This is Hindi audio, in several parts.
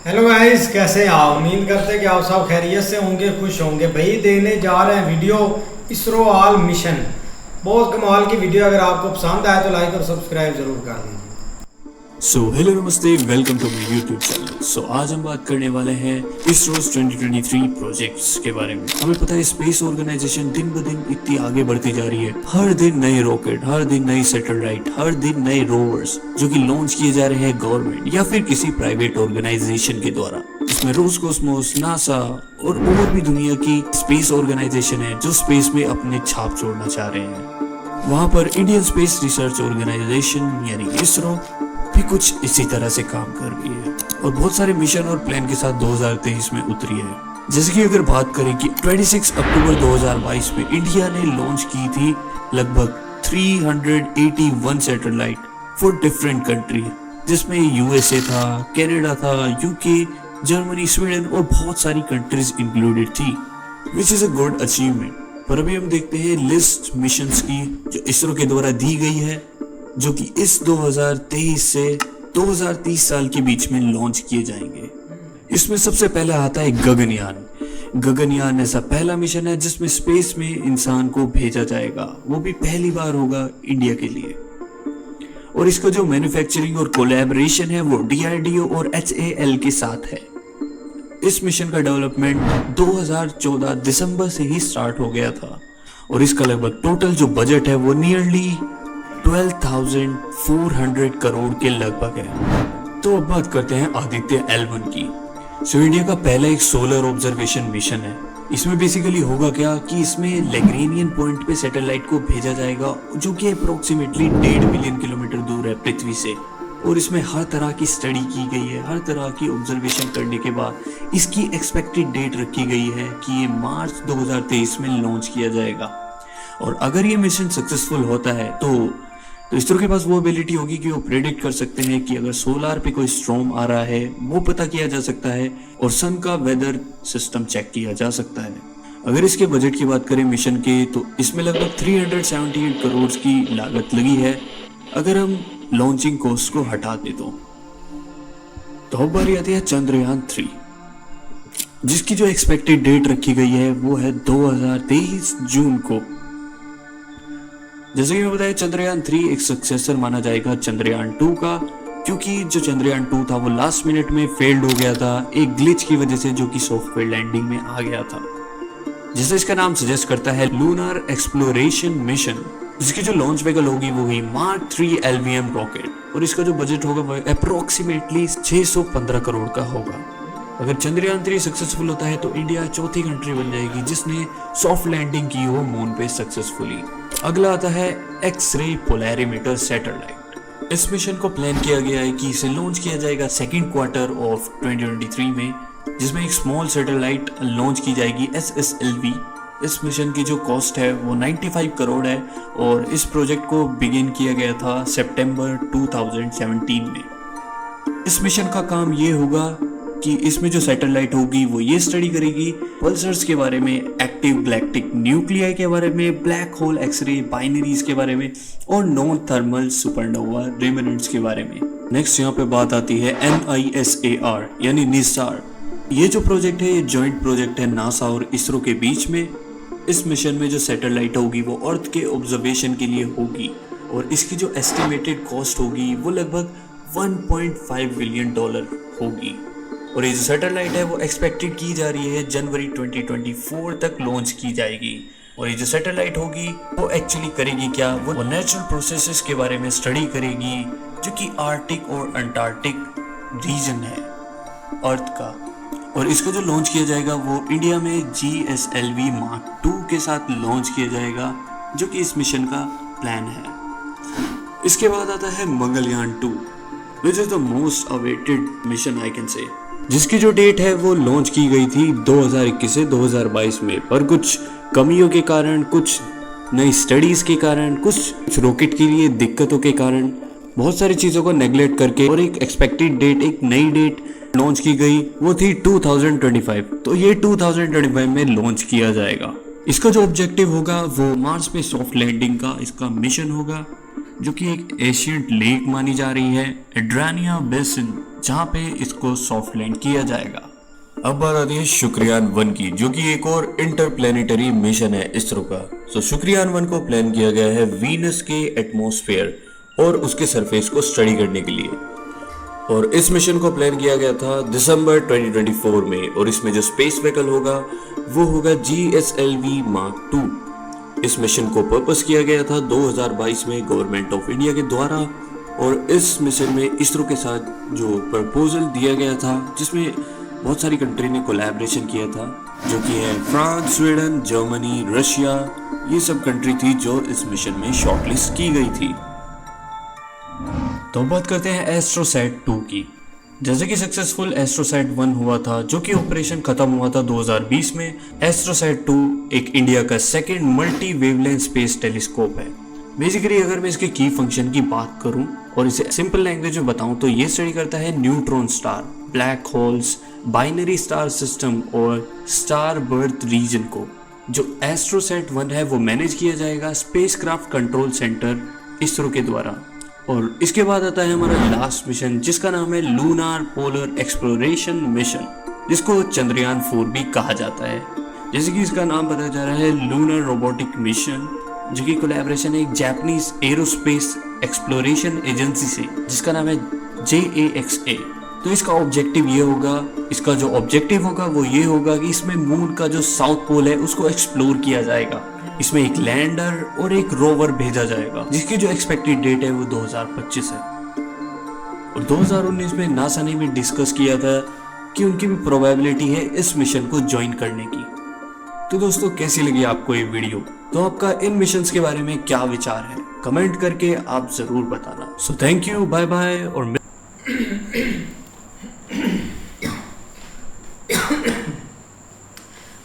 हेलो गाइस, कैसे हैं आप? उम्मीद करते हैं कि आप सब खैरियत से होंगे, खुश होंगे। भाई देने जा रहे हैं वीडियो इसरो ऑल मिशन। बहुत कमाल की वीडियो। अगर आपको पसंद आए तो लाइक और सब्सक्राइब जरूर कर दीजिए। हेलो नमस्ते, welcome to my YouTube channel. आज हम बात करने वाले हैं इसरोस 2023 प्रोजेक्ट्स के बारे में। हमें पता है स्पेस ऑर्गेनाइजेशन दिन ब दिन इतनी आगे बढ़ती जा रही है। हर दिन नए रॉकेट, हर दिन नई सैटेलाइट, हर दिन नए रोवर्स जो कि लॉन्च किए जा रहे हैं गवर्नमेंट या फिर किसी प्राइवेट ऑर्गेनाइजेशन के द्वारा। इसमें रोस्कोसमोस, नासा और भी दुनिया की स्पेस ऑर्गेनाइजेशन है जो स्पेस में अपने छाप छोड़ना चाह रहे हैं। वहाँ पर इंडियन स्पेस रिसर्च ऑर्गेनाइजेशन यानी इसरो भी कुछ इसी तरह से काम कर रही है और बहुत सारे मिशन और प्लान के साथ 2023 में उतरी है। जैसे कि अगर बात करें कि 26 अक्टूबर 2022 में इंडिया ने लॉन्च की थी लगभग 381 सैटेलाइट फॉर डिफरेंट कंट्री, जिसमें यूएसए था, कनाडा था, यूके, जर्मनी, स्वीडन और बहुत सारी कंट्रीज इंक्लूडेड थी, which is a good achievement. पर अभी हम देखते हैं लिस्ट मिशंस की जो इसरो के द्वारा दी गई है, जो कि इस 2023 से 2030 साल के बीच में लॉन्च किए जाएंगे। इसमें सबसे पहला आता है गगनयान। गगनयान ऐसा पहला मिशन है जिसमें स्पेस में इंसान को भेजा जाएगा, वो भी पहली बार होगा इंडिया के लिए। और इसका जो मैन्युफैक्चरिंग और कोलैबोरेशन है वो डीआरडीओ और HAL के साथ है। इस मिशन का डेवलपमेंट 2014 दिसंबर से ही स्टार्ट हो गया था और इसका लगभग टोटल जो बजट है वो नियरली 12,400 करोड़ के लगभग है। तो अब बात करते हैं आदित्य L1 की। इंडिया का पहला एक सोलर ऑब्जर्वेशन मिशन है। इसमें बेसिकली होगा क्या कि इसमें लैग्रेनियन पॉइंट पे सैटेलाइट को भेजा जाएगा जो कि अप्रोक्सीमेटली 1.5 मिलियन किलोमीटर दूर है पृथ्वी से। और इसमें हर तरह की स्टडी की गई है, हर तरह की ऑब्जर्वेशन करने के बाद इसकी एक्सपेक्टेड डेट रखी गई है कि ये मार्च 2023 में लॉन्च किया जाएगा। और अगर ये मिशन सक्सेसफुल होता है तो इसरो के पास वो एबिलिटी होगी कि वो प्रेडिक्ट कर सकते हैं कि अगर सोलार पे कोई स्टॉर्म आ रहा है वो पता किया जा सकता है और सन का वेदर सिस्टम चेक किया जा सकता है। अगर इसके बजट की बात करें मिशन के, तो इसमें लगभग 378 करोड़ की लागत लगी है अगर हम लॉन्चिंग कॉस्ट को हटा दे तो अब बारी आती है चंद्रयान 3, जिसकी जो एक्सपेक्टेड डेट रखी गई है वो है 2023 जून को। जैसे कि मैं बताया, चंद्रयान 3 एक सक्सेसर माना जाएगा चंद्रयान 2 का, क्योंकि जो चंद्रयान 2 था वो लास्ट मिनट में फेल्ड हो गया था एक ग्लिच की वजह से, जो कि सॉफ्टवेयर लैंडिंग में आ गया था। जैसे इसका नाम सजेस्ट करता है, लूनर एक्सप्लोरेशन मिशन, जिसकी जो लॉन्च व्हीकल होगी वो होगी मार्क 3 LVM रॉकेट और इसका जो बजट होगा वो अप्रोक्सीमेटली 615 करोड़ का होगा। अगर चंद्रयान 3 सक्सेसफुल होता है तो इंडिया चौथी कंट्री बन जाएगी जिसने सॉफ्ट लैंडिंग की हो मून पे सक्सेसफुली। अगला आता है एक्स-रे पोलैरिमीटर सैटेलाइट। इस मिशन को प्लान किया गया है कि इसे लॉन्च किया जाएगा सेकेंड क्वार्टर ऑफ 2023 में, जिसमें एक स्मॉल सैटेलाइट लॉन्च की जाएगी SSLV। इस मिशन की जो कॉस्ट है वो 95 करोड़ है और इस प्रोजेक्ट को बिगिन किया गया था सितंबर 2017 में। इस मिशन का काम ये होगा कि इसमें जो सैटेलाइट होगी वो ये स्टडी करेगी पल्सर्स के बारे में, एक्टिव गैलेक्टिक न्यूक्लियाई के बारे में, ब्लैक होल एक्सरे बाइनरीज के बारे में और नॉन थर्मल सुपरनोवा रेमिनेंट्स के बारे में। नेक्स्ट यहाँ पे बात आती है NISAR यानी निसार। ये जो प्रोजेक्ट है ये जॉइंट प्रोजेक्ट है नासा और इसरो के बीच में। इस मिशन में जो सैटेलाइट होगी वो अर्थ के ऑब्जर्वेशन के लिए होगी और इसकी जो एस्टिमेटेड कॉस्ट होगी वो लगभग $1.5 बिलियन होगी। और ये जो सैटेलाइट है वो एक्सपेक्टेड की जा रही है जनवरी 2024 तक लॉन्च की जाएगी। और ये जो सैटेलाइट होगी वो एक्चुअली करेगी क्या, वो नेचुरल प्रोसेसेस के बारे में स्टडी करेगी जो कि आर्टिक और अंटार्कटिक रीजन है अर्थ का। और इसको जो लॉन्च किया जाएगा वो इंडिया में GSLV Mark 2 के साथ लॉन्च किया जाएगा, जो कि इस मिशन का प्लान है। इसके बाद आता है Mangalyaan 2, which is the most awaited mission I can say, जिसकी जो डेट है वो लॉन्च की गई थी 2021 से 2022 में, पर कुछ कमियों के कारण, कुछ नई स्टडीज के कारण, कुछ रॉकेट के लिए दिक्कतों के कारण, बहुत सारी चीज़ों को नेग्लेक्ट करके और एक एक्सपेक्टेड डेट, एक नई डेट लॉन्च की गई, वो थी 2025। तो ये 2025 में लॉन्च किया जाएगा। इसका जो ऑब्जेक्टिव होगा वो मार्स पे सॉफ्ट लैंडिंग का इसका मिशन होगा जो कि एक एशियंट लेक मानी जा रही है, एड्रानिया बेसिन, जहां पे इसको सॉफ्ट लैंड किया जाएगा। अब बात आती है शुक्रयान 1 की, जो कि एक और इंटरप्लेनेटरी मिशन है इसरो का। सो शुक्रयान 1 को प्लान किया गया है वीनस के एटमॉस्फेयर और उसके सरफेस को स्टडी करने के लिए, और इस मिशन को प्लान किया गया था दिसंबर 2024 में, और इसमें जो स्पेस व्हीकल होगा वो होगा GSLV Mark 2। इस मिशन को पर्पस किया गया था 2022 में गवर्नमेंट ऑफ इंडिया के द्वारा, और इस मिशन में इसरो के साथ जो प्रपोजल दिया गया था, जिसमें बहुत सारी कंट्री ने कोलैबोरेशन किया था, जो कि है फ्रांस, स्वीडन, जर्मनी, रशिया, ये सब कंट्री थी जो इस मिशन में शॉर्टलिस्ट की गई थी। तो बात करते हैं एस्ट्रोसैट 2 की। जैसे कि सक्सेसफुल एस्ट्रोसैट 1 हुआ था, जो कि ऑपरेशन खत्म हुआ था 2020 में, एस्ट्रोसैट 2 एक इंडिया का second multi wavelength space telescope है। बेसिकली अगर मैं इसके की फंक्शन की बात करूं और इसे सिंपल लैंग्वेज में बताऊं तो ये स्टडी करता है neutron star, black holes, binary star system और स्टार बर्थ रीजन को। जो एस्ट्रोसैट 1 है वो मैनेज किया जाएगा स्पेसक्राफ्ट कंट्रोल सेंटर इसरो के द्वारा। और इसके बाद आता है हमारा लास्ट मिशन, जिसका नाम है लूनार पोलर एक्सप्लोरेशन मिशन, जिसको चंद्रयान 4 भी कहा जाता है। जैसे कि इसका नाम बताया जा रहा है लूनर रोबोटिक मिशन, जो कि कोलैबोरेशन है एक जापानीज एरोस्पेस एक्सप्लोरेशन एजेंसी से, जिसका नाम है JAXA। तो इसका ऑब्जेक्टिव ये होगा, इसका जो ऑब्जेक्टिव होगा वो ये होगा कि इसमें मून का जो साउथ पोल है उसको एक्सप्लोर किया जाएगा। इसमें एक लैंडर और एक रोवर भेजा जाएगा, जिसकी जो एक्सपेक्टेड डेट है वो 2025 है। और 2019 में नासा ने भी डिस्कस किया था कि उनकी भी प्रोबेबिलिटी है इस मिशन को ज्वाइन करने की। तो दोस्तों, कैसी लगी आपको ये वीडियो? तो आपका इन मिशंस के बारे में क्या विचार है, कमेंट करके आप जरूर बताना। So thank you, bye bye. और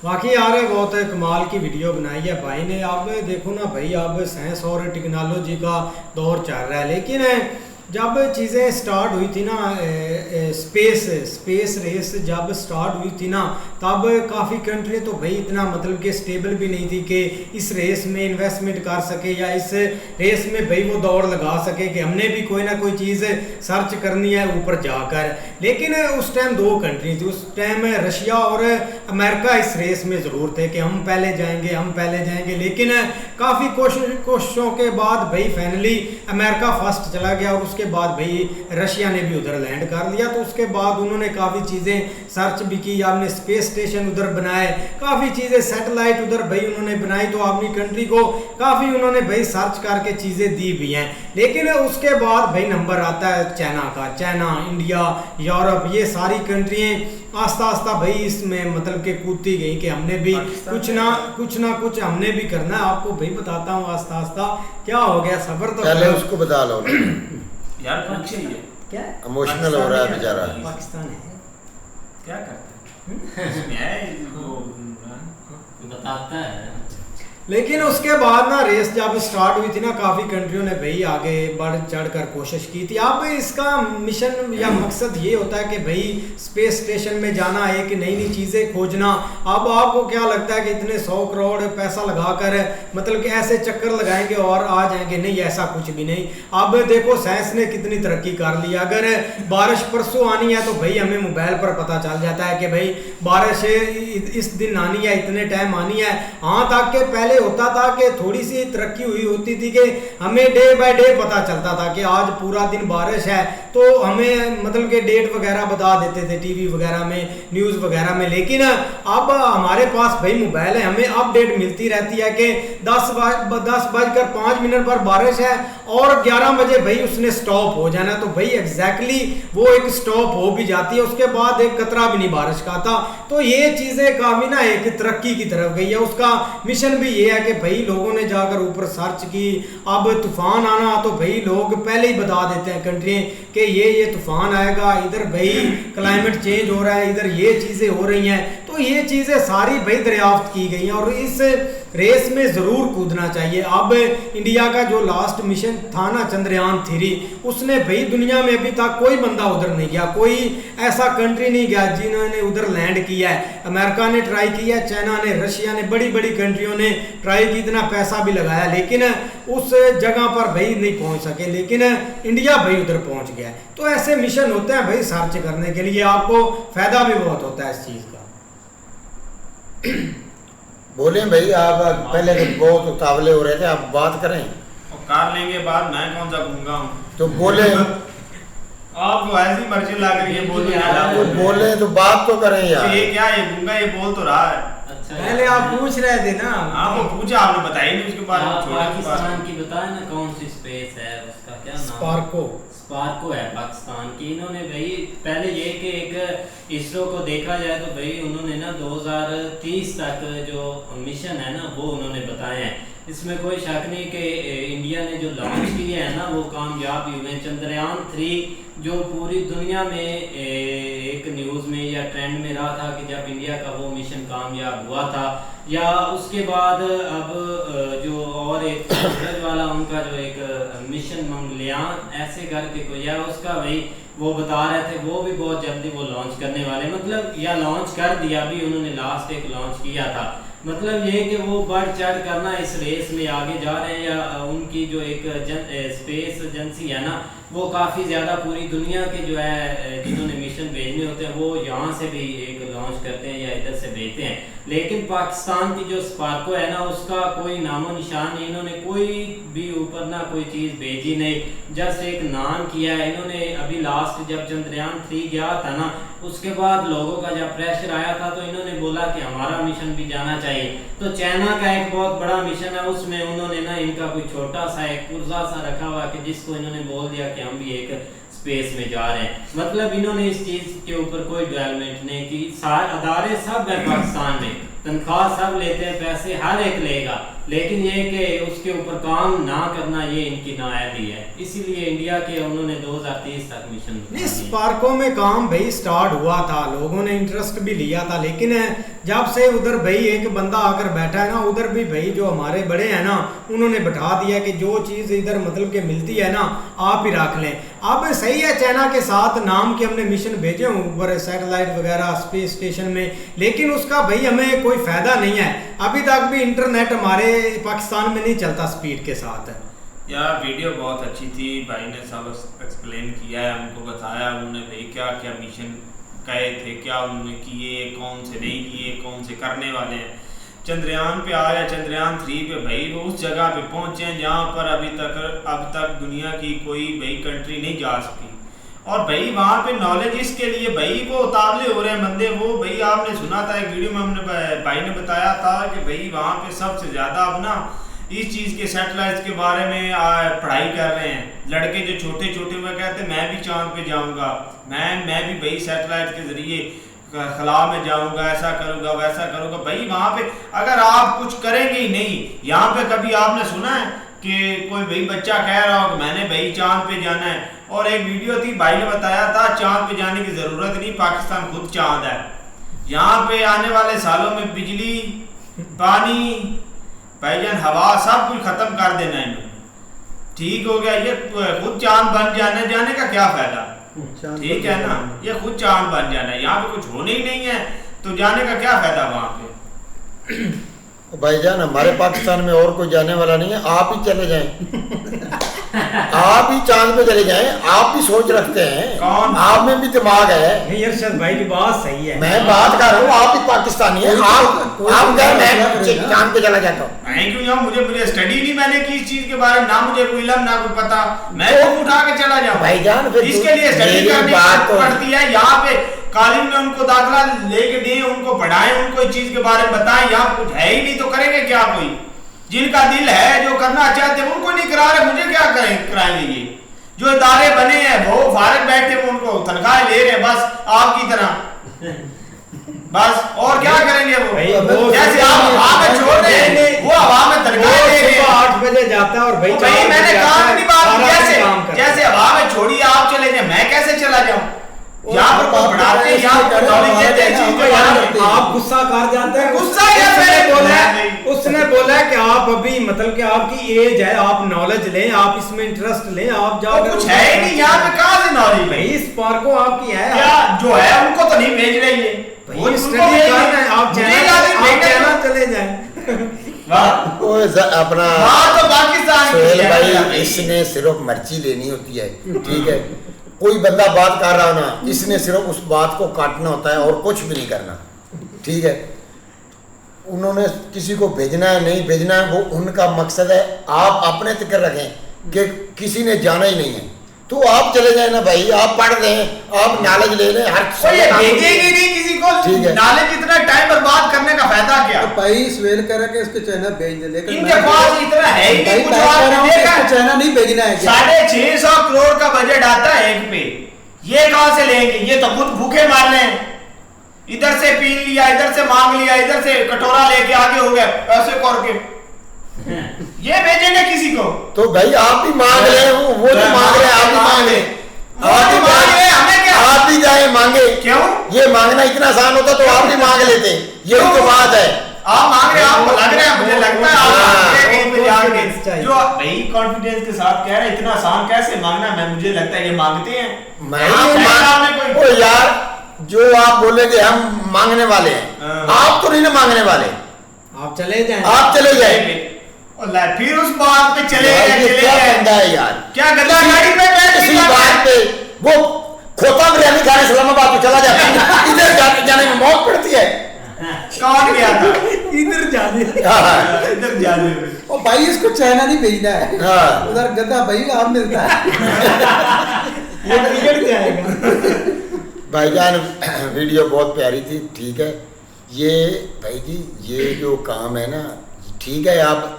बाकी यार बहुत कमाल की वीडियो बनाई है भाई ने। आप देखो ना भाई, अब साइंस और टेक्नोलॉजी का दौर चल रहा है, लेकिन जब चीज़ें स्टार्ट हुई थी ना, स्पेस रेस जब स्टार्ट हुई थी ना, तब काफ़ी कंट्री तो भाई इतना मतलब कि स्टेबल भी नहीं थी कि इस रेस में इन्वेस्टमेंट कर सके या इस रेस में भाई वो दौड़ लगा सके कि हमने भी कोई ना कोई चीज़ सर्च करनी है ऊपर जाकर। लेकिन उस टाइम दो कंट्री थी, उस टाइम रशिया और अमेरिका इस रेस में ज़रूर थे कि हम पहले जाएंगे। लेकिन काफ़ी कोशिशों के बाद भाई फाइनली अमेरिका फर्स्ट चला गया, और उसके बाद भाई रशिया ने भी उधर लैंड कर लिया। तो उसके बाद उन्होंने काफ़ी चीज़ें सर्च भी की, आपने स्पेस स्टेशन उधर बनाए, काफ़ी चीज़ें सैटेलाइट उधर भाई उन्होंने बनाई। तो अपनी कंट्री को काफ़ी उन्होंने भाई सर्च करके चीज़ें दी भी हैं। लेकिन उसके बाद भाई नंबर आता है चाइना का। चाइना, इंडिया, यूरोप, ये सारी कंट्रियाँ आस्ता आस्ता भाई इसमें मतलब के कूदती गई कि हमने भी कुछ ना कुछ हमने भी करना है। आपको भाई बताता हूँ आस्ता आस्ता क्या हो गया, सबर तो पहले उसको बता लो यार कौन सी है? क्या इमोशनल हो रहा है बेचारा। पाकिस्तान है, क्या करता है? इसमें है वो बताता है। लेकिन उसके बाद ना रेस जब स्टार्ट हुई थी ना, काफ़ी कंट्रियों ने भाई आगे बढ़ चढ़ कर कोशिश की थी। अब इसका मिशन या मकसद ये होता है कि भाई स्पेस स्टेशन में जाना, एक नई नई चीज़ें खोजना। अब आपको क्या लगता है कि इतने 100 करोड़ पैसा लगाकर मतलब कि ऐसे चक्कर लगाएंगे और आ जाएंगे? नहीं, ऐसा कुछ भी नहीं। अब देखो साइंस ने कितनी तरक्की कर ली। अगर बारिश परसों आनी है तो भाई हमें मोबाइल पर पता चल जाता है कि भाई बारिश इस दिन आनी है, इतने टाइम आनी है। हाँ, तक के पहले होता था कि थोड़ी सी तरक्की हुई होती थी कि हमें डे बाय डे पता चलता था कि आज पूरा दिन बारिश है, तो हमें मतलब कि डेट वगैरह बता देते थे टीवी वगैरह में, न्यूज़ वगैरह में। लेकिन अब हमारे पास भाई मोबाइल है, हमें अपडेट मिलती रहती है कि 10:05 पर बारिश है और 11 बजे भाई उसने स्टॉप हो जाना। तो भाई एग्जैक्टली वो एक स्टॉप हो भी जाती है, उसके बाद एक कतरा भी नहीं बारिश का था। तो ये चीज़ें काफ़ी ना एक तरक्की की तरफ गई है। उसका मिशन भी ये है कि भाई लोगों ने जाकर ऊपर सर्च की। अब तूफान आना तो भाई लोग पहले ही बता देते हैं कंट्री कि ये तूफान आएगा, इधर भाई क्लाइमेट चेंज हो रहा है, इधर ये चीज़ें हो रही हैं। तो ये चीज़ें सारी भाई दरियाफ्त की गई हैं और इस रेस में ज़रूर कूदना चाहिए। अब इंडिया का जो लास्ट मिशन था ना चंद्रयान 3, उसने भाई दुनिया में अभी तक कोई बंदा उधर नहीं गया, कोई ऐसा कंट्री नहीं गया जिन्होंने उधर लैंड किया है। अमेरिका ने ट्राई किया, चाइना ने, रशिया ने, बड़ी बड़ी कंट्रियों ने ट्राई की, इतना पैसा भी लगाया, लेकिन उस जगह पर भाई नहीं पहुंच सके। लेकिन इंडिया भाई उधर पहुंच गया। तो ऐसे मिशन होते हैं भाई सर्च करने के लिए, आपको फायदा भी बहुत होता है इस चीज़ का। बोले भाई, आप पहले तो बहुत उतावले हो रहे थे, आप बात करें और कार लेंगे बाद, मैं कौन सा घूंगा हूँ। तो बोले आपको ऐसी मर्जी लग रही है बोलने तो बोले तो बात तो करें यार। ये क्या है घूंगा, ये बोल तो रहा है। अच्छा, पहले आप पूछ रहे थे ना, आपको पूछा, आपने बताया नहीं उसके बारे में। छोड़ा पाकिस्तान की बताया ना कौन सी स्पेस है, उसका क्या नाम? स्पार्को है पाकिस्तान की। इन्होंने भाई पहले ये कि एक इसरो को देखा जाए तो भाई उन्होंने ना 2030 तक जो मिशन है ना वो उन्होंने बताए हैं। इसमें कोई शक नहीं कि इंडिया ने जो लॉन्च किए हैं ना वो कामयाब भी हुए। चंद्रयान 3 जो पूरी दुनिया में एक न्यूज़ में या ट्रेंड में रहा था कि जब इंडिया का वो मिशन कामयाब हुआ था, या उसके बाद अब जो और एक सूरज वाला उनका जो एक मिशन मंगलयान ऐसे करके कोई है उसका भाई वो बता रहे थे वो भी बहुत जल्दी वो लॉन्च करने वाले, मतलब या लॉन्च कर दिया भी उन्होंने, लास्ट एक लॉन्च किया था। मतलब ये कि वो बढ़ चढ़ करना इस रेस में आगे जा रहे हैं, या उनकी जो एक स्पेस एजेंसी है ना वो काफ़ी ज़्यादा पूरी दुनिया के जो है जिन्होंने मिशन भेजने होते हैं वो यहाँ से भी एक लॉन्च करते हैं या इधर से भेजते हैं। लेकिन पाकिस्तान की जो स्पार्को है ना उसका कोई नामो निशान नहीं, इन्होंने कोई भी ऊपर ना कोई चीज़ भेजी नहीं, जस्ट एक नाम किया है इन्होंने। अभी लास्ट जब चंद्रयान 3 गया था ना उसके बाद लोगों का जब प्रेशर आया था तो इन्होंने बोला कि हमारा मिशन भी जाना चाहिए। तो चाइना का एक बहुत बड़ा मिशन है, उसमें उन्होंने ना इनका कोई छोटा सा एक पुर्जा सा रखा हुआ कि जिसको इन्होंने बोल दिया कि हम भी एक स्पेस में जा रहे हैं। मतलब इन्होंने इस चीज़ के ऊपर कोई डेवलपमेंट नहीं की। अदारे सब है पाकिस्तान में, तनख्वाह सब लेते हैं, पैसे हर एक लेगा, लेकिन ये कि उसके ऊपर काम ना करना ये इनकी नाअहली है। इसीलिए इंडिया के उन्होंने 2030 तक मिशन नहीं, स्पार्को में काम भाई स्टार्ट हुआ था, लोगों ने इंटरेस्ट भी लिया था, लेकिन जब से उधर भाई एक बंदा आकर बैठा है ना उधर भी भाई जो हमारे बड़े हैं ना उन्होंने बैठा दिया कि जो चीज़ इधर मतलब के मिलती है ना आप ही रख लें। अब सही है चाइना के साथ नाम के हमने मिशन भेजे ऊपर सैटेलाइट वगैरह स्पेस स्टेशन में, लेकिन उसका भाई हमें कोई फायदा नहीं है। अभी तक भी इंटरनेट हमारे पाकिस्तान में नहीं चलता स्पीड के साथ। यार वीडियो बहुत अच्छी थी, भाई ने सब एक्सप्लेन किया है, हमको बताया उन्होंने भाई क्या क्या मिशन गए थे, क्या उन्होंने किए, कौन से नहीं किए, कौन से करने वाले हैं। चंद्रयान पे आ रहे, चंद्रयान 3 पे भाई वो उस जगह पे पहुंचे हैं जहाँ पर अब तक दुनिया की कोई भाई कंट्री नहीं जा सकी। और भाई वहाँ पे नॉलेज इसके लिए भाई वो उतावले हो रहे हैं बंदे। वो भाई आपने सुना था एक वीडियो में हमने भाई ने बताया था कि भाई वहाँ पे सबसे ज़्यादा अब ना इस चीज़ के सैटेलाइट के बारे में पढ़ाई कर रहे हैं लड़के जो छोटे छोटे हुए कहते हैं मैं भी चांद पे जाऊँगा, मैं भी भाई सैटेलाइट के ज़रिए खला में जाऊँगा, ऐसा करूँगा वैसा करूँगा। भाई वहाँ पे अगर आप कुछ करेंगे ही नहीं, यहाँ पे कभी आपने सुना है कि कोई भाई बच्चा कह रहा हो कि मैंने भाई चांद पे जाना है। और एक वीडियो थी भाई ने बताया था चांद पे जाने की ज़रूरत नहीं, पाकिस्तान खुद चांद है। यहाँ पे आने वाले सालों में बिजली, पानी, भाईजान हवा सब कुछ खत्म कर देना है इन्होंने। ठीक हो गया, ये खुद चांद बन जाने का क्या फायदा, ठीक है ना, ये खुद चांद बन जाना है। यहाँ पे कुछ होने ही नहीं है तो जाने का क्या फायदा वहाँ पे। भाईजान हमारे पाकिस्तान में और कोई जाने वाला नहीं है, आप ही चले जाएं आप ही चांद पे चले जाएं, आप भी सोच रखते हैं, कौन? आप में भी दिमाग है। नहीं अरशद भाई की बात सही है, मैं बात कर रहा हूँ, आप ही पाकिस्तानी है, आप गए मैं चांद पे चला जाता हूँ। मैं क्यों जाऊँ, मुझे स्टडी नहीं मैंने की इस चीज के बारे में, ना मुझे कोई इल्म ना कोई पता, मैं तो उठा के चला जाऊँ भाईजान। फिर इसके लिए स्टडी करनी पड़ती है। यहाँ पे कॉलेज में उनको दाखिला लेके दें, उनको पढ़ाएं, उनको इस चीज के बारे में बताएं। यहाँ कुछ है ही नहीं तो करेंगे क्या कोई? जिनका दिल है जो करना चाहते हैं उनको नहीं करा रहे, मुझे क्या कराएंगे? ये जो इदारे बने हैं वो फारग बैठे हैं, उनको तनख्वाह ले रहे हैं बस आपकी तरह, बस और क्या करेंगे वो? जैसे आप हवा में छोड़ रहे हैं वो हवा में तनख्वाह ले रहे हैं। 8 बजे जाता है और भाई मैंने कहा नहीं बात, जैसे हवा में छोड़िए आप चले जाए, मैं कैसे चला जाऊं? यहाँ पर पढ़ाते हैं, यहाँ पर नॉलेज देते हैं चीज के बारे में। आप आप गुस्सा कर जाते हैं। गुस्सा क्या उसने बोला है कि आप अभी मतलब कि आपकी एज है, आप नॉलेज लें, आप इसमें इंटरेस्ट लें, आप जाओ। कुछ है ही नहीं यहाँ पे, कहाँ से नॉलेज भाई इस पार्को आपकी है क्या जो है उनको तो नहीं भेज रही है, वो स्टडी कर रहे हैं, आप चैनल चले जाएं। वो अपना तो पाकिस्तान सोहेल भाई, इसने सिर्फ मर्ची लेनी होती है, ठीक है। कोई बंदा बात कर रहा हो ना, इसने सिर्फ उस बात को काटना होता है और कुछ भी नहीं करना, ठीक है। उन्होंने किसी को भेजना है नहीं भेजना है वो उनका मकसद है। आप अपने तक रखें कि किसी ने जाना ही नहीं है तो आप चले जाए ना भाई, आप पढ़ लें, आप नॉलेज ले लें, हर भेजेगी नहीं किसी को, ठीक है। नॉलेज इतना टाइम बर्बाद करने का फायदा क्या? तो भाई स्वेल कह रहा कि इसके चैनल भेज दे, लेकिन इनके पास इतना है ही नहीं, कुछ और चैनल नहीं भेजना है। 650 करोड़ का बजट आता है एक पे, ये कहां से लेंगे? ये तो खुद भूखे मार रहे हैं, इधर से पी लिया, इधर से मांग लिया, इधर से कटोरा लेके आगे हो गए ऐसे करके, ये भेजेंगे किसी को? तो भाई आप भी मांग रहे हो, वो तो मांग रहे हैं, आप भी मांग रहे, हमें क्या? आप भी जाए मांगे। क्यों? ये मांगना इतना आसान होता तो आप भी मांग लेते, यही तो बात है। आप मांग रहे हैं, आपको लग रहा है, मुझे लगता है आप मांग रहे हैं कहीं पे Confidence जाके, जो भाई कॉन्फिडेंस के साथ कह रहे हैं इतना आसान कैसे मांगना, मैं मुझे लगता है ये मांगते हैं। ओ यार, जो आप बोलेंगे हम मांगने वाले हैं, आप तो नहीं ना मांगने वाले, आप चले जाएं, आप चले जाए। फिर उस बात पे चले गए, क्या गंदा है यार, क्या गंदा गाड़ी पे बैठ इसी बात पे वो खोता बिरयानी खाने इस्लामाबाद को चला जाता है, इधर जाने में मौत पड़ती है। कौन गया था? इधर जाने इधर जाने में। ओ भाई इसको चैनल नहीं भेजना है, हाँ। उधर गद्दा भाई आप मिलता है। ये बिगड़ जाएगा। भाईजान वीडियो बहुत प्यारी थी, ठीक है। ये भाई जी ये जो काम है ना, ठीक है, आप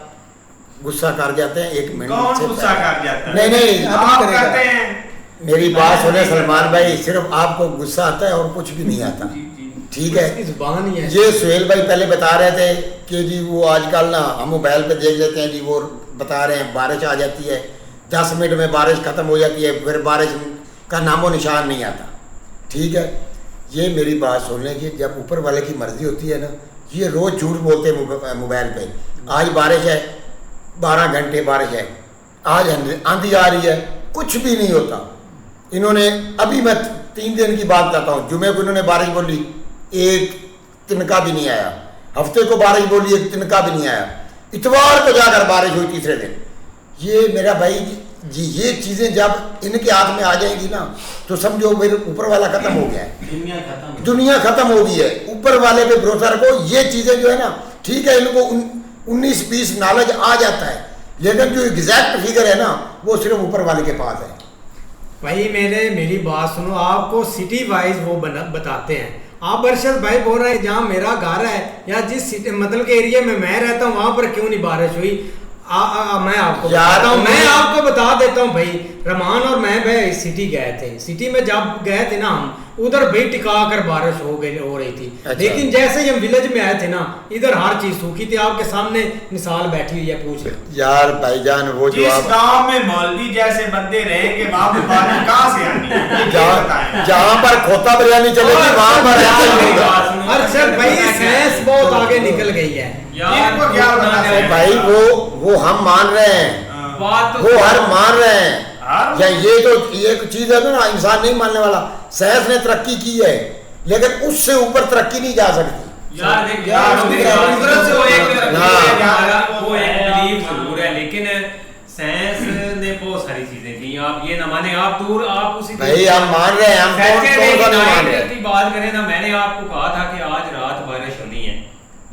गुस्सा कर जाते हैं 1 मिनट कौन से गुस्सा कर जाता है? नहीं आप करते हैं। मेरी बात सुने सलमान भाई, सिर्फ आपको गुस्सा आता है और कुछ भी नहीं आता, ठीक है। इसकी जुबान ही है। ये सुहेल भाई पहले बता रहे थे कि जी वो आजकल ना हम मोबाइल पे देख लेते हैं जी, वो बता रहे हैं बारिश आ जाती है, 10 मिनट में बारिश खत्म हो जाती है, फिर बारिश का नामो निशान नहीं आता, ठीक है। ये मेरी बात सुन लें कि जब ऊपर वाले की मर्जी होती है ना, ये रोज़ झूठ बोलते हैं मोबाइल पे, आज बारिश है, 12 घंटे बारिश है, आज आंधी आ रही है, कुछ भी नहीं होता। इन्होंने अभी मैं 3 दिन की बात बताता हूँ, जुमे को इन्होंने बारिश बोली, एक तिनका भी नहीं आया, हफ्ते को बारिश बोली, एक तिनका भी नहीं आया, इतवार को जाकर बारिश हुई तीसरे दिन। ये मेरा भाई जी, ये चीज़ें जब इनके हाथ में आ जाएंगी ना, तो समझो मेरे ऊपर वाला खत्म हो गया है, दुनिया खत्म हो गई है। ऊपर वाले पे भरोसा रखो। ये चीज़ें जो है ना, ठीक है, इनको 19-20 नॉलेज आ जाता है, लेकिन जो एग्जैक्ट फिगर है ना, वो सिर्फ ऊपर वाले के पास है। भाई मेरी बात सुनो, आपको सिटी वाइज वो बताते हैं। आप अरशद भाई बोल रहे हैं जहाँ मेरा घर है या जिस सिटी मतलब के एरिया में मैं रहता हूँ वहां पर क्यों नहीं बारिश हुई। मैं आपको बताता हूँ, मैं आपको बता देता हूँ भाई, रहमान और मैं भाई सिटी गए थे। सिटी में जब गए थे ना हम, उधर भाई टिका कर बारिश हो रही थी। अच्छा। लेकिन जैसे ही हम विलेज में आए थे ना, इधर हर चीज सूखी थी। आपके सामने मिसाल बैठी हुई है, पूछ लो यार भाईजान, वो जो जिस आप गांव में मौलवी जैसे बंदे रहेंगे वहां पे बारिश कहां से आनी? जहाँ पर खोता बिरयानी चलेगी वहां पर ऐसा ही होगा। अरशद भाई साइंस बहुत आगे निकल गई है। इनको क्या बताना है भाई वो हम मान रहे हैं, बात तो वो हर मान रहे हैं। या ये तो एक चीज है ना, इंसान नहीं मानने वाला। साइंस ने तरक्की की है, लेकिन उससे ऊपर तरक्की नहीं जा सकती। यार देख यार, कुदरत से वो एक हाँ। बिलीफ जरूर है, लेकिन साइंस ने बहुत सारी चीजें की। आप ये ना माने, आप दूर आप उसी भाई हम मान रहे हैं, हम कौन नहीं मान रहे। की बात करें ना, मैंने आपको कहा था कि आज रात बारिश होनी है।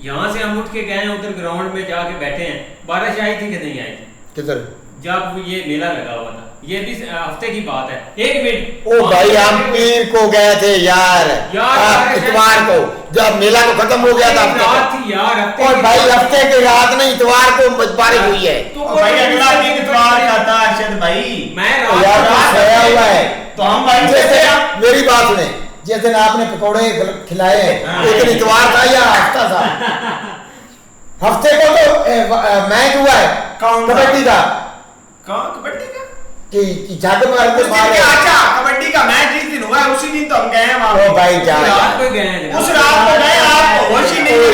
यहाँ से हम उठ के गए, उधर ग्राउंड में जाके बैठे हैं, बारिश आई थी कि नहीं आई थी? किधर? जब ये मेला लगा हुआ था, ये भी हफ्ते की बात है। 1 मिनट, ओ भाई हम पीर को गए थे यार, इतवार को, जब मेला को खत्म हो गया था रात थी यार, हफ्ते और भाई हफ्ते की रात नहीं, इतवार को बारिश हुई है। तो भाई अगला दिन इतवार का था अरशद भाई, मैं यार रात सोया हुआ है। तो हम भाई जैसे मेरी बात सुने, जिस दिन आपने पकौड़े खिलाए हैं, एक दिन इतवार था या हफ्ता था? हफ्ते को तो मैच हुआ है, कबड्डी का। कौन कबड्डी का? कि झाग मारते उस दिन क्या? अच्छा, कबड्डी का मैच जिस दिन हुआ है उसी दिन तो हम गए हैं वहां। ओ भाई जा रात को गए हैं। उस रात को गए, आप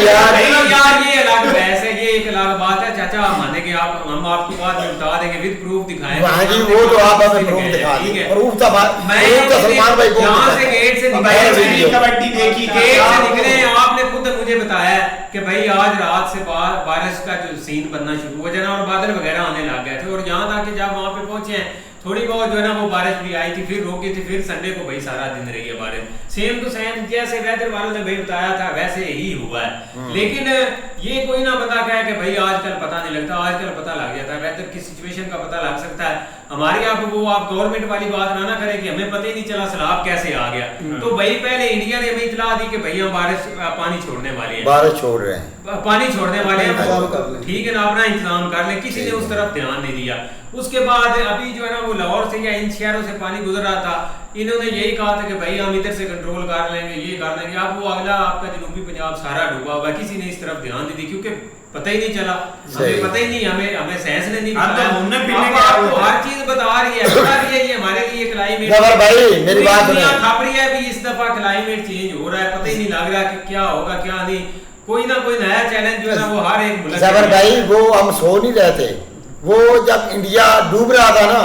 यार यार ये अलग बहस है, ये एक अलग बात है चाचा, हम मानेंगे, आप हम आपकी बात में बता देंगे विद प्रूफ दिखाएं। हाँ जी, वो तो आप हमें प्रूफ दिखा ठीक दें। है, प्रूफ तो सलमान भाई यहाँ से गेट से निकले, कबड्डी देखी, गेट से निकले, आपने खुद मुझे बताया कि भाई आज रात से बारिश का जो सीन बनना शुरू हो जाना और बादल वगैरह आने लग गए थे, और यहाँ तक कि जब वहाँ पे पहुंचे हैं थोड़ी बहुत जो है ना वो बारिश भी आई थी, फिर रोकी थी, फिर संडे को भाई सारा दिन रही है बारिश, सेम टू सेम जैसे वेदर वालों ने भाई बताया था वैसे ही हुआ है। लेकिन ये कोई ना पता क्या है कि भाई आजकल पता नहीं लगता, आजकल पता लग जाता है, वेदर की सिचुएशन का पता लग सकता है। हमारी आप गवर्नमेंट वाली बात ना करें कि हमें पता ही नहीं चला सैलाब कैसे आ गया, तो भाई पहले इंडिया ने हमें इतला दी कि भाई हम बारिश पानी छोड़ने वाले हैं, बारिश छोड़ रहे हैं, पानी छोड़ने वाले इंतजाम कर हैं, लें। ठीक है ना, अपना इंतजाम कर लें, किसी ने उस तरफ ध्यान नहीं दिया। उसके बाद अभी जो है ना वो लाहौर से या इन शहरों से पानी गुजर रहा था, इन्होंने यही कहा था कि भाई हम इधर से कंट्रोल कर लेंगे, ये कर लेंगे, अब वो अगला आपका जनूबी पंजाब सारा डूबा हुआ, किसी ने इस तरफ ध्यान नहीं दी क्योंकि पता ही नहीं चला, हमें पता ही नहीं, हमें साइंस ने नहीं बताया, आपको हर चीज बता रही है, बता रही है, ये हमारे लिए क्लाइमेट जबर भाई मेरी बात सुनिए, खप रही है भी इस दफा क्लाइमेट चेंज हो रहा है, पता ही नहीं लग रहा कि क्या होगा क्या नहीं, कोई ना कोई नया चैलेंज जो है ना वो हर एक मुल्क जबर भाई वो हम सो नहीं रहे थे, वो जब इंडिया डूब रहा था ना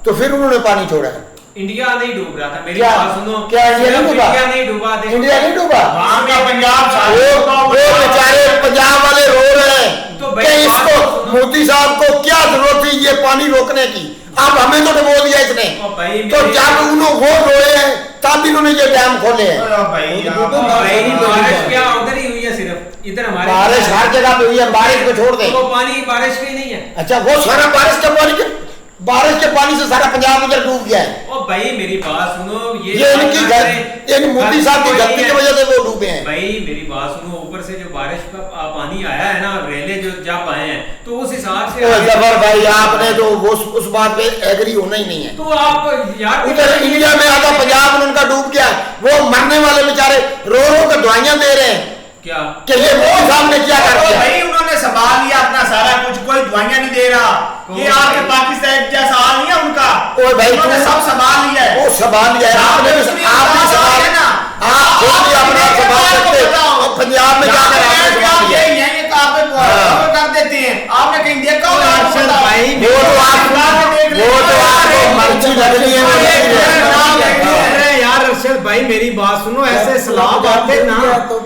तो फिर उन्होंने पानी छोड़ा। इंडिया नहीं डूब रहा था, मेरी क्या बात सुनो, क्या इंडिया नहीं डूबा? इंडिया नहीं डूबा, देखो इंडिया नहीं डूबा, वहां का पंजाब वो बेचारे पंजाब वाले रो रहे हैं तो कि इसको मोदी साहब को क्या जरूरत थी ये पानी रोकने की, अब हमें तो डुबो दिया इसने, तो जब उन्होंने वो रोए हैं तब इन्होंने ये डैम खोले हैं। बारिश क्या उधर ही हुई है, सिर्फ इधर हमारे बारिश हर जगह पे हुई है, बारिश को छोड़ दे, वो पानी बारिश का ही नहीं है। अच्छा वो सारा बारिश के पानी से सारा पंजाब इधर डूब गया है। ओ भाई मेरी बात सुनो, ये इनकी इन मोदी साहब की गलती की वजह से वो डूबे हैं। भाई मेरी बात सुनो, ऊपर से जो बारिश का पानी आया है ना, रेले जो जब आए हैं तो उस हिसाब से जबर भाई आपने तो वो उस बात पे एग्री होना ही नहीं है, तो आप यार उधर इंडिया में आधा पंजाब उनका डूब गया, वो मरने वाले बेचारे रो रो कर दवाइयां दे रहे हैं क्या कि ये मोदी साहब ने क्या कर दिया। भाई उन्होंने संभाल लिया अपना सारा कुछ, कोई दवाइयां नहीं दे रहा, ये आपके पाकिस्तान जैसा हाल नहीं है उनका, ओए भाई उन्होंने सब संभाल लिया है, वो संभाल लिया है आपने संभाल है ना, आप खुद भी अपना संभाल सकते हो, पंजाब में जाकर आपने संभाल लिया ये यही तो आप कर देते हैं, आपने कहीं देखा होगा भाई वो तो आपको मर्जी लगनी है। अरे यार अरशद भाई मेरी बात सुनो, ऐसे सैलाब आते ना,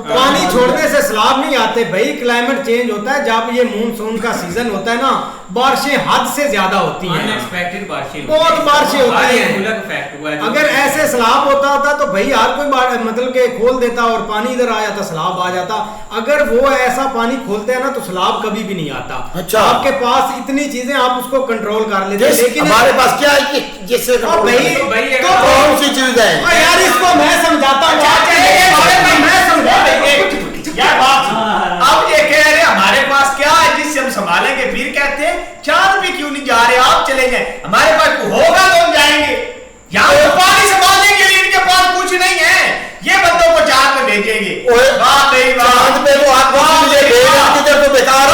पानी छोड़ने से सैलाब नहीं आते भाई, क्लाइमेट चेंज होता है, जब ये मानसून का सीजन होता है ना बारिशें हद से ज्यादा होती हैं, अनएक्सपेक्टेड बारिशें, बहुत बारिशें होती हैं। मुल्क इफेक्ट हुआ है, अगर ऐसे सैलाब होता तो भाई हर कोई मतलब के खोल देता और पानी इधर आ जाता, सैलाब आ जाता। अगर वो ऐसा पानी खोलते हैं ना तो सैलाब कभी भी नहीं आता। अच्छा। आपके पास इतनी चीजें, आप उसको कंट्रोल कर लेते हैं, लेकिन हमारे पास क्या है कि जिससे भाई तो कौन सी चीज है यार इसको मैं समझाता हूँ, मैं समझाता यार बात अब ये कह रहे हमारे पास क्या है जिससे हम संभालेंगे, फिर कहते हैं चांद पे क्यों नहीं जा रहे, आप चले जाए, हमारे पास होगा तो हम जाएंगे, यहाँ पानी संभालने के लिए इनके पास कुछ नहीं है, ये बंदों को चांद पे भेजेंगे, बात नहीं चांद पे तो आप किधर तो बेकार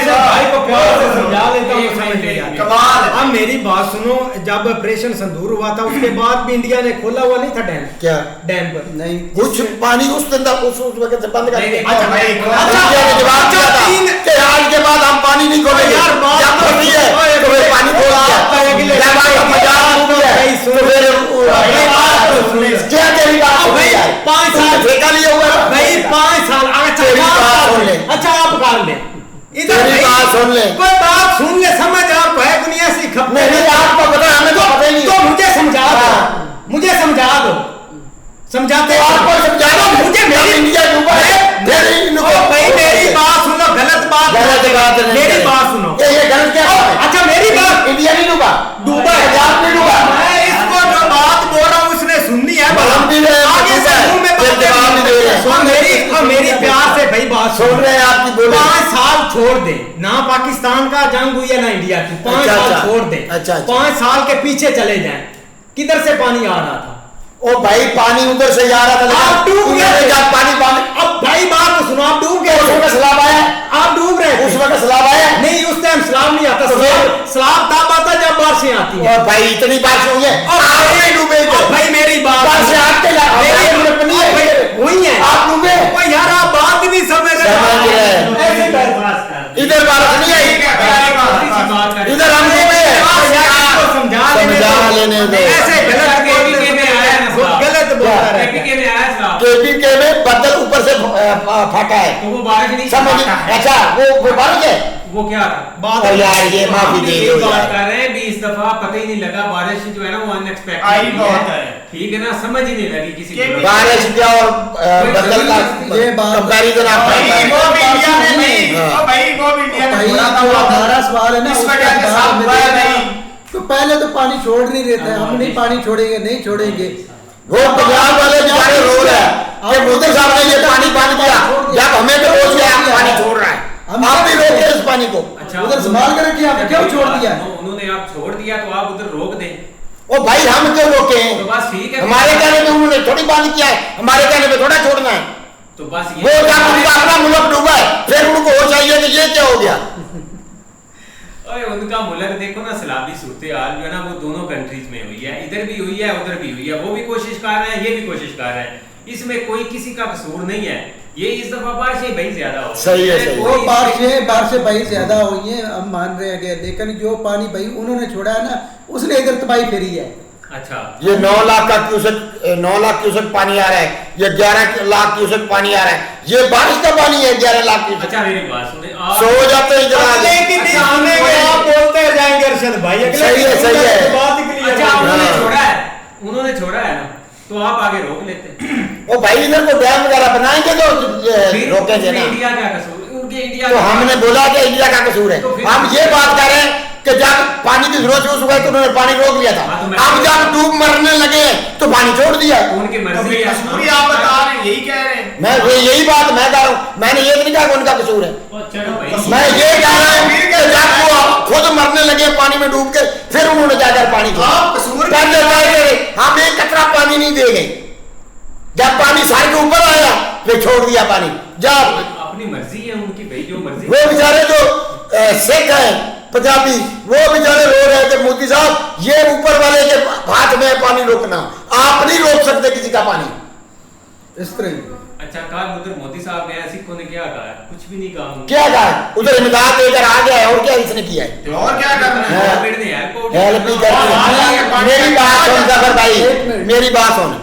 भाई को प्यार से समझा लेता हूँ, समझ नहीं आती। कमाल है। अब मेरी बात सुनो, जब ऑपरेशन संदूर हुआ था उसके बाद भी इंडिया ने खोला हुआ नहीं था डैम, क्या डैम पर नहीं कुछ पानी उस दिन तक उस वक्त से बंद कर दिया। अच्छा भाई इंडिया ने जवाब दिया था कि आज के बाद हम पानी नहीं खोलेंगे, यार बात जब खोली है तो फिर पानी खोल दिया, जब आपका पंजाब डूब गया तो फिर क्या तेरी बात सुन भाई, यार, 5 साल ठेका लिया हुआ है भाई 5 साल तेरी बात सुन ले। अच्छा आप कर ले इधर तेरी भाई, बात सुन ले। कोई बात सुन ले, समझ आप है दुनिया से खपने नहीं आपको पता है, हमें तो पता ही नहीं तो मुझे समझा दो, मुझे समझा दो, समझाते आपको समझा दो, मुझे मेरी इंडिया डूबा है ओ भाई मेरी बात सुनो, गलत बात नहीं, मेरी बात सुनो, ये गलत क्या है? अच्छा मेरी बात, इंडिया नहीं डूबा, डूबा है, पंजाब नहीं डूबा, मैं इसको जो बात बोल रहा हूँ उसने सुननी है, हम भी रहे हैं, आगे से मुंह में फिर जवाब नहीं दे रहे। सुन मेरी प्यार से भाई बात सुन रहे हैं आपकी बोले। 5 साल छोड़ दे ना, पाकिस्तान का जंग हुई है ना इंडिया की, 5 अच्छा, साल अच्छा। छोड़ दे, अच्छा। 5 साल के पीछे चले जाएं, किधर से पानी आ रहा था? ओ भाई पानी उधर से जा रहा था, आप डूब गए, जब पानी अब भाई बात तो सुनो, आप डूब उस गए, वक्त सैलाब आया, आप डूब रहे उस थे, वक्त सैलाब आया नहीं उस टाइम सैलाब नहीं आता, तो फिर? सैलाब तब आता जब बारिशें आती हैं। और भाई इतनी बारिश हुई है, आप नहीं डूबे थे, भाई मेरी बात बारिशें आते हुई है, आप डूबे, आप फाटा है। तो वो बारिश नहीं समझ, फाटा है। अच्छा वो बारिश है। वो क्या बात यार, ये माफी दे ये दो बात यार। कर रहे हैं भी इस दफा पता ही नहीं लगा, बारिश जो है ना वो अनएक्सपेक्टेड आई बहुत है। ठीक है ना, समझ ही नहीं लगी किसी के को। बारिश क्या और बदल का ये बात- कंपैरिजन आप भाई करते हैं। वो भी इंडिया में नहीं, हाँ। ओ भाई वो भी इंडिया में भाई थोड़ा था, जो वो हमारा सवाल है ना, इस उसका वजह से जवाब साफ हमें हुआ देना नहीं। है। तो पहले तो पानी छोड़ नहीं रहे थे, हम नहीं पानी छोड़ेंगे, नहीं छोड़ेंगे। वो पंजाब वाले बेचारे रो रहे हैं कि मोदी साहब ने ये पानी बंद किया, जब हमें तो रोज गया पानी छोड़ रहा है, आप भी रोके इस पानी को। अच्छा, उधर संभाल कर रखिए, आपने क्यों छोड़ दिया? उन्होंने आप छोड़ दिया तो आप उधर रोक दें। ओ भाई हम क्यों रोके तो हैं? बस ठीक है, हमारे कहने पे उन्होंने थोड़ी बंद किया है, हमारे कहने पे थोड़ा छोड़ना है। तो बस वो जब उनका अपना मुल्क डूबा है, फिर उनको हो चाहिए कि ये क्या हो गया। ओए उनका मुल्क देखो ना, सलाबी सूरत हाल जो है ना वो दोनों कंट्रीज में हुई है, इधर भी हुई है उधर भी हुई है। वो भी कोशिश कर रहे हैं, ये भी कोशिश कर रहे हैं, इसमें कोई किसी का कसूर नहीं है। ये इस दफा बारिशें भाई ज्यादा हो सही है, सही है। वो बारिशें भाई ज्यादा हुई हैं, हम मान रहे हैं, लेकिन जो पानी भाई उन्होंने छोड़ा है ना, उसने इधर तबाही फेरी है। अच्छा, ये 9 लाख का क्यूसेक 9 लाख क्यूसेक पानी आ रहा है, ये 11 लाख क्यूसेक पानी आ रहा है, ये बारिश का पानी है 11 लाख क्यूसेक। अच्छा मेरी बात सुने सो जाते हैं जरा। लेकिन नहीं सुनेंगे, आप बोलते जाएंगे अरशद भाई, अगले सही है, दिन सही है। तो बात ही clear अच्छा हो गई। उन्होंने हाँ। छोड़ा है, उन्होंने छोड़ा है ना, तो आप आगे रोक लेते। ओ भाई इधर को डैम वगैरह बनाएंगे तो फिर रोकेंगे उसमें ना। इंडिया का कसूर, उनके इंडिया तो का- हमने बोला कि इंडिया का कसूर है। तो फिर- हम ये बात कर रहे हैं कि जब पानी की जरूरत हो हुआ तो उन्होंने पानी रोक लिया था, हाँ, तो मैं- अब जब डूब मरने लगे तो पानी छोड़ दिया। उनकी तो मर्जी फिर है। कसूरी आप बता रहे हैं, यही कह रहे हैं। मैं यही बात मैं कह रहा हूँ, मैंने ये नहीं कहा कि उनका कसूर है। ओ, चलो भाई, मैं ये कह रहा हूँ कि जब वो खुद मरने लगे पानी में डूब के, फिर उन्होंने जाकर पानी छोड़ा। आप कसूर पहले कहे हम एक कतरा पानी नहीं दे गए, जब पानी सर के ऊपर आया फिर छोड़ दिया पानी। जब अपनी मर्जी है उनकी भाई, जो मर्जी। वो बेचारे जो सिख हैं पंजाबी, वो बेचारे रो रहे थे मोदी साहब ये ऊपर वाले के हाथ में है पानी रोकना, आप नहीं रोक सकते किसी का पानी। इस तरह ही। अच्छा, कल उधर मोदी साहब ने सिखों ने क्या कहा? कुछ भी नहीं कहा उन्होंने। क्या कहा, उधर इमदाद देकर आ गया है, और क्या इसने किया है? तो और क्या कर रहे हैं? गवर्नमेंट ने हेल्प नहीं करती। मेरी बात सुन जफर भाई, मेरी बात सुन,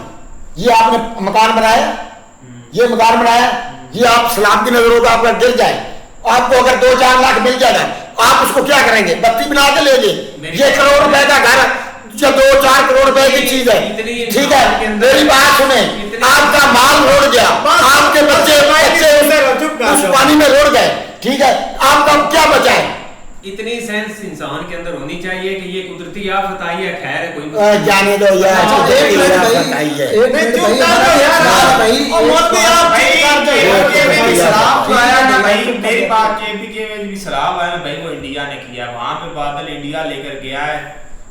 ये आपने मकान बनाया, ये मकान बनाया, ये आप सलाब की नजरों का आपका गिर जाए, आपको अगर 2-4 लाख मिल जाएगा, आप उसको क्या करेंगे? बत्ती बना के ले ले। ये करोड़ रुपए का घर जो 2-4 करोड़ रुपए की चीज है, ठीक है। मेरी बात सुने, आपका माल रुड़ गया, आपके बच्चे उस पानी में रुड़ गए, ठीक है, आपका क्या बचा है? इतनी सेंस इंसान के अंदर होनी चाहिए कि ये कुदरती आफत आई है, खैर है, कोई जाने दो यार, हाँ, एक मिनट भाई, बताइए। एक मिनट भाई, हमारा सवाल भाई, एक सवाल- भाई ये मेरी सलाह तो आया ना भाई, ये मेरी बात के में भी सलाह आया ना भाई, वो इंडिया ने किया, वहां पे बादल इंडिया लेकर गया है,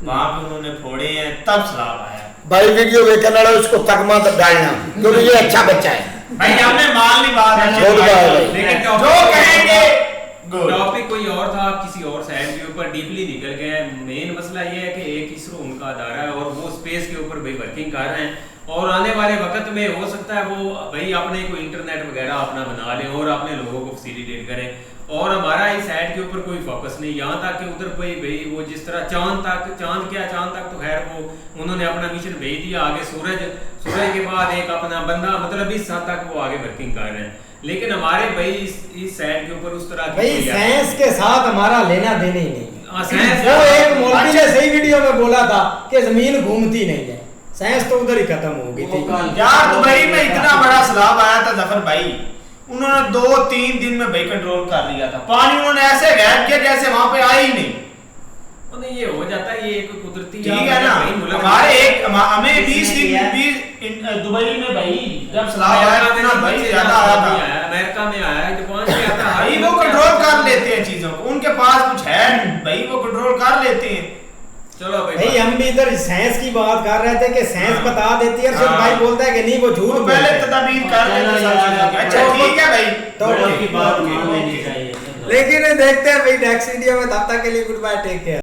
वहां पे उन्होंने फोड़े हैं, तब सलाह आया। भाई वीडियो देखने वाले उसको तकमा तक डालना, क्योंकि ये अच्छा बच्चा है। भाई हमने मान ली बात है, छोड़ दो भाई। लेकिन जो कहेंगे good। टॉपिक कोई और था, आप किसी और साइड के ऊपर डीपली निकल गए। मेन मसला ये है कि एक इसरो उनका अदारा है और वो स्पेस के ऊपर भाई वर्किंग कर रहे हैं, और आने वाले वक्त में हो सकता है वो भाई अपने कोई इंटरनेट वगैरह अपना बना लें और अपने लोगों को फैसिलिटेट करें, और हमारा इस साइड के ऊपर कोई फोकस नहीं। यहाँ तक कि उधर भाई वो जिस तरह चांद तक तो खैर वो उन्होंने अपना मिशन भेज दिया, आगे सूरज के बाद एक अपना बंदा, मतलब इस हद तक वो आगे वर्किंग कर रहे हैं। लेकिन हमारे भाई इस साइड के ऊपर उस तरह की भाई कोई साइंस के साथ हमारा लेना देना ही नहीं है। हाँ, साइंस- वो एक मौलवी ने सही वीडियो में बोला था कि जमीन घूमती नहीं है, साइंस तो उधर ही खत्म हो गई थी। यार दुबई में इतना बड़ा सैलाब आया था जफर भाई, उन्होंने 2-3 दिन में भाई कंट्रोल कर लिया था, पानी उन्होंने ऐसे गायब किया जैसे वहां पे आया ही नहीं। नहीं, ये हो जाता है, ये एक कुदरती ठीक है ना, हमारे एक हमें 20 दुबई में भाई जब सैलाब आया था ना भाई ज्यादा आया था, अमेरिका में आया, जापान में आता है भाई वो कंट्रोल कर लेते हैं चीजों को, उनके पास कुछ है भाई, वो कंट्रोल कर लेते हैं। चलो भाई हम भी इधर साइंस की बात कर रहे थे कि साइंस बता देती है, अरशद भाई बोलता है कि नहीं वो झूठ वो पहले तदबीर कर लेते हैं। अच्छा ठीक है भाई, तो बड़ों की बात मान लेनी चाहिए। लेकिन देखते हैं भाई नेक्स्ट वीडियो में, तब तक के लिए गुड बाय, टेक केयर।